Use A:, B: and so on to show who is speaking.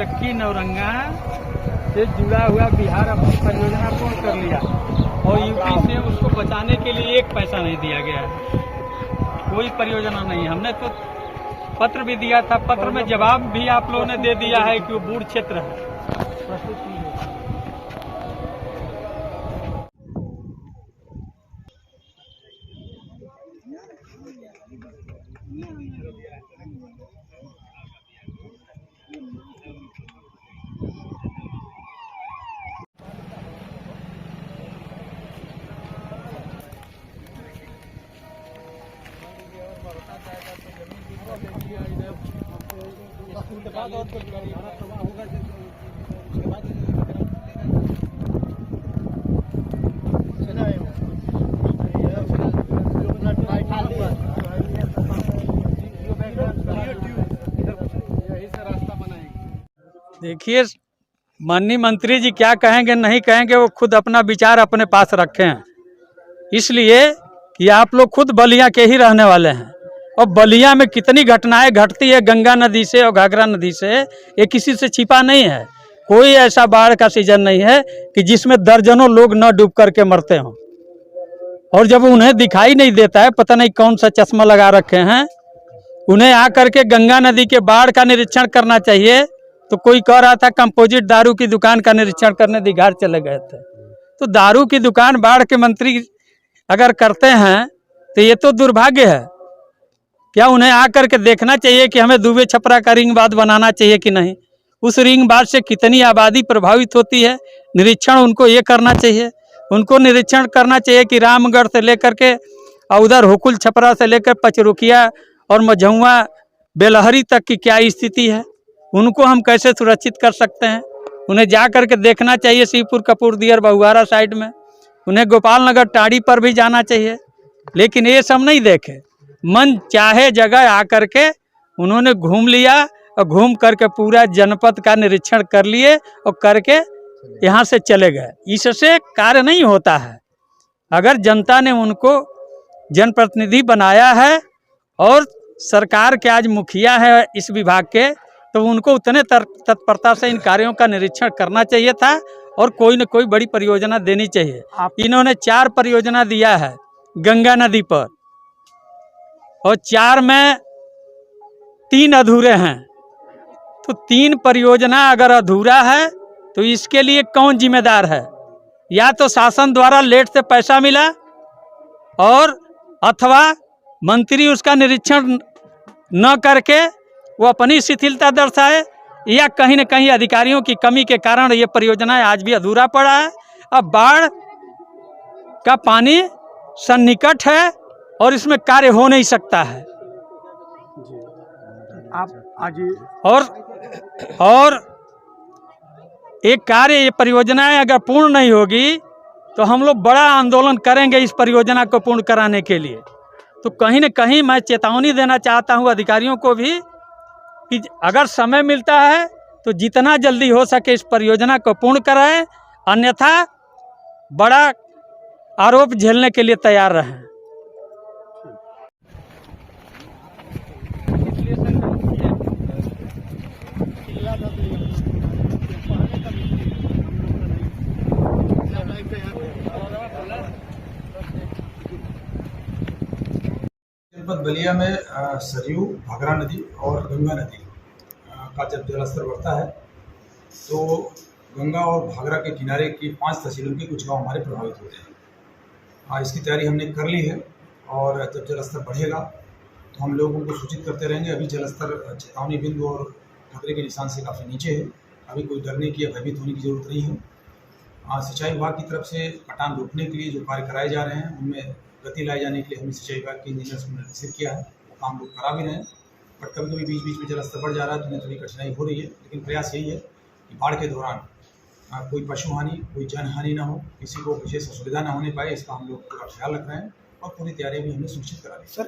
A: चक्की नौरंगा से जुड़ा हुआ बिहार अपनी परियोजना पूर्ण कर लिया और यूपी से उसको बचाने के लिए एक पैसा नहीं दिया गया है। कोई परियोजना नहीं। हमने तो पत्र भी दिया था, पत्र में जवाब भी आप लोगों ने दे दिया है कि वो बूढ़ क्षेत्र है। देखिए, माननीय मंत्री जी क्या कहेंगे नहीं कहेंगे, वो खुद अपना विचार अपने पास रखे हैं। इसलिए कि आप लोग खुद बलिया के ही रहने वाले हैं और बलिया में कितनी घटनाएं घटती है गंगा नदी से और घाघरा नदी से, ये किसी से छिपा नहीं है। कोई ऐसा बाढ़ का सीजन नहीं है कि जिसमें दर्जनों लोग न डूब करके मरते हों। और जब उन्हें दिखाई नहीं देता है, पता नहीं कौन सा चश्मा लगा रखे हैं, उन्हें आकर के गंगा नदी के बाढ़ का निरीक्षण करना चाहिए। तो कोई कह रहा था कंपोजिट दारू की दुकान का निरीक्षण करने दीघार चले गए थे। तो दारू की दुकान बाढ़ के मंत्री अगर करते हैं तो ये तो दुर्भाग्य है। क्या उन्हें आकर के देखना चाहिए कि हमें दुबे छपरा का रिंग बांध बनाना चाहिए कि नहीं? उस रिंग बांध से कितनी आबादी प्रभावित होती है, निरीक्षण उनको ये करना चाहिए। उनको निरीक्षण करना चाहिए कि रामगढ़ से लेकर के और उधर हुकुल छपरा से लेकर पचरुखिया और मझौआ बेलहरी तक की क्या स्थिति है, उनको हम कैसे सुरक्षित कर सकते हैं। उन्हें जा करके देखना चाहिए शिवपुर कपूरदियर बहुआरा साइड में, उन्हें गोपाल नगर टाड़ी पर भी जाना चाहिए। लेकिन ये सब नहीं देखे, मन चाहे जगह आकर के उन्होंने घूम लिया और घूम करके पूरा जनपद का निरीक्षण कर लिए और करके यहाँ से चले गए। इससे कार्य नहीं होता है। अगर जनता ने उनको जनप्रतिनिधि बनाया है और सरकार के आज मुखिया है इस विभाग के, तो उनको उतने तत्परता से इन कार्यों का निरीक्षण करना चाहिए था और कोई न कोई बड़ी परियोजना देनी चाहिए। इन्होंने 4 परियोजना दिया है गंगा नदी पर और 4 में 3 अधूरे हैं। तो 3 परियोजना अगर अधूरा है तो इसके लिए कौन जिम्मेदार है? या तो शासन द्वारा लेट से पैसा मिला और अथवा मंत्री उसका निरीक्षण न करके वो अपनी शिथिलता दर्शाए, या कहीं न कहीं अधिकारियों की कमी के कारण ये परियोजनाएं आज भी अधूरा पड़ा है। अब बाढ़ का पानी सन्निकट है और इसमें कार्य हो नहीं सकता है। आप आज और एक कार्य, ये परियोजनाएं अगर पूर्ण नहीं होगी तो हम लोग बड़ा आंदोलन करेंगे इस परियोजना को पूर्ण कराने के लिए। तो कहीं न कहीं मैं चेतावनी देना चाहता हूं अधिकारियों को भी कि अगर समय मिलता है तो जितना जल्दी हो सके इस परियोजना को पूर्ण कराएं, अन्यथा बड़ा आरोप झेलने के लिए तैयार रहें।
B: जनपद बलिया में सरयू, घाघरा नदी और गंगा नदी का जब जलस्तर बढ़ता है तो गंगा और घाघरा के किनारे की 5 तहसीलों के कुछ गांव हमारे प्रभावित होते हैं। इसकी तैयारी हमने कर ली है और जब जलस्तर बढ़ेगा तो हम लोगों को सूचित करते रहेंगे। अभी जलस्तर चेतावनी बिंदु और खतरे के निशान से काफ़ी नीचे है। अभी कोई डरने की या भयभीत होने की जरूरत नहीं है। सिंचाई विभाग की तरफ से कटान रोकने के लिए जो कार्य कराए जा रहे हैं उनमें गति लाए जाने के लिए हमने सिंचाई विभाग के इंजीनियर्स को निर्देशित किया है। वो काम लोग करा भी रहे हैं, बट कभी कभी बीच बीच में जलस्तर बढ़ जा रहा है तो उन्हें थोड़ी कठिनाई हो रही है। लेकिन प्रयास यही है कि बाढ़ के दौरान कोई पशु हानि, कोई जन हानि ना हो, किसी को विशेष असुविधा ना होने पाए, इसका हम लोग पूरा ख्याल रख रहे हैं और पूरी तैयारी भी हमने सुनिश्चित करा दी। सर